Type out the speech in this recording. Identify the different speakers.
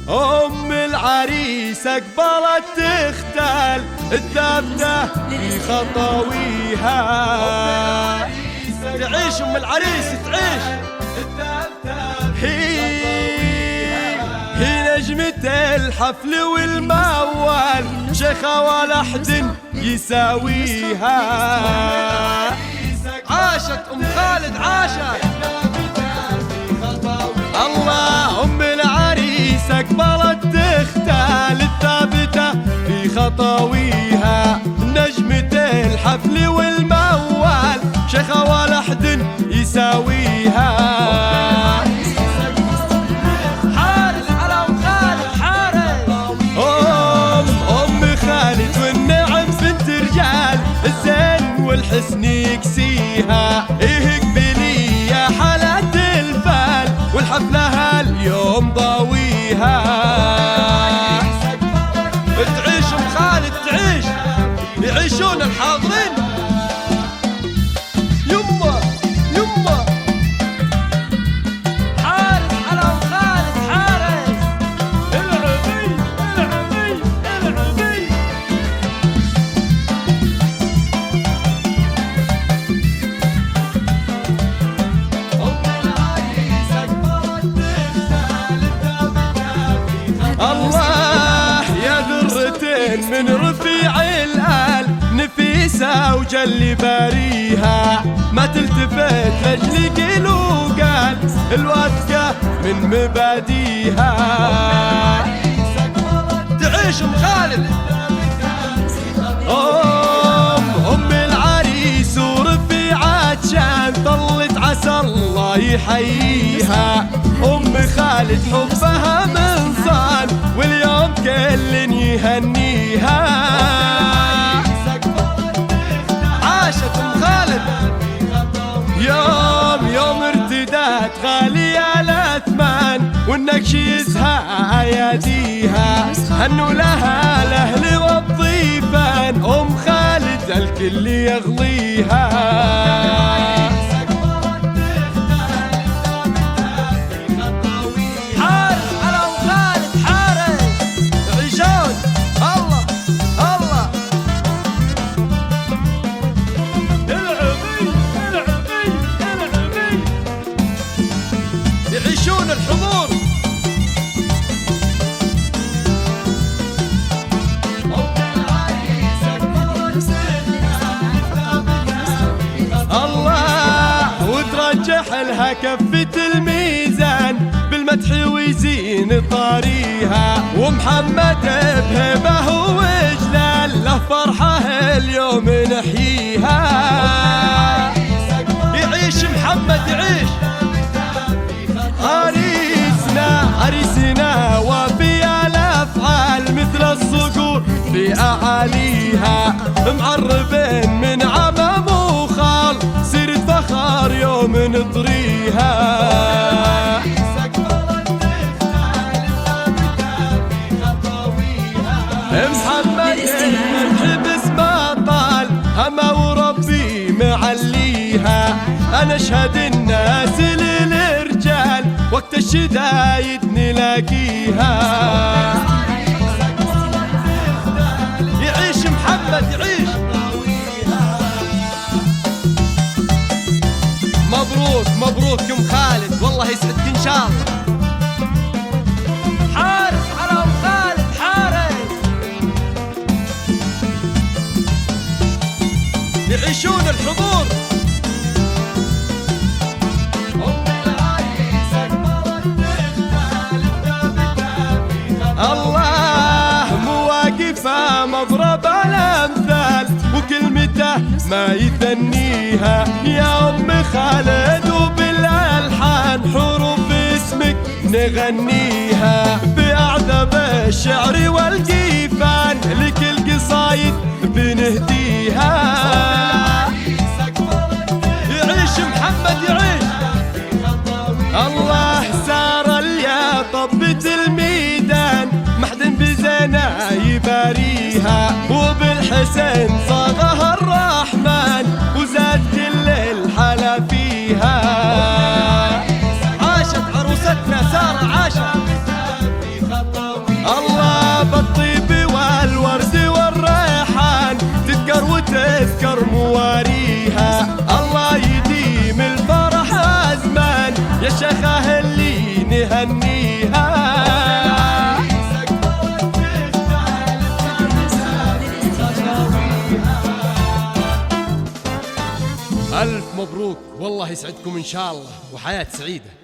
Speaker 1: أم العريس أقبلت تختال الثابتة في خطويها. تعيش أم العريس تعيش هي نجمة الحفل والموال، شيخة ولا أحد يساويها. عاشت أم خالد عاشت الله. أم العريس أقبلت تختال الثابتة في خطويها، نجمة الحفل والموال، شيخة ولا أحد يساويها. حارس على أم خالد حارس. أم خالد والنعم بنت رجال، الزين والحسن يكسيها. إيه قبلي يا حالات الفال، والحفلة اليوم ضاويها. تعيش أم خالد تعيش، يعيشون الحاضرين. يمه يمه حارس على أم خالد حارس. العبي العبي العبي. الله يا ذرتين من رفيع الآل، نفيسة وجل باريها، ما تلتفت لجل قيل وقال، الواثقة من مباديها. تعيش أم خالد. أم العريس ورفيعات شان، ظلت عسى الله يحييها. أم خالد حبها من صان، واليوم كل يهنيها. عاشت أم خالد. يوم ارتدات غالية الأثمان، والنكش يزهى أياديها، هنوا لها الأهل والضيفان، أم خالد الكل يغليها. يعيشون الحضور. الله وترجح لها كفة الميزان، بالمدح ويزين طاريها، ومحمد بهبه وجلال، له فرحة اليوم نحييها. يعيش محمد يعيش. عريسنا وفي الأفعال، مثل الصقور في أعاليها، معربين من عمام وخال، سيرة فخر يوم نطريها. محمد الحبس ما طال، هما وربي معليها، أنا أشهد الناس للرجال، وقت الشدايد نلاقيها. يعيش محمد يعيش. مبروك مبروك يا أم خالد، والله يسعدك إن شاء الله. حارس على أم خالد حارس. يعيشون الحضور. الله مواقفه مضرب الأمثال، وكلمته ما يثنيها، يا أم خالد وبالألحان، حروف اسمك نغنيها، بأعذب الشعر والقيفان، لكل قصايد بنهديها. يعيش محمد يعيش. الله سار اليا طبة الميدان، محد بزنا يباريها. حسين صاغها الرحمن وزاد كل الحلا فيها. عاشت عروستنا سارة عاشت الله بالطيب والورد والريحان، تذكر وتذكر مواريها. الله يديم الفرح أزمان يا شيخة اللي نهنيها. ألف مبروك والله يسعدكم إن شاء الله وحياة سعيدة.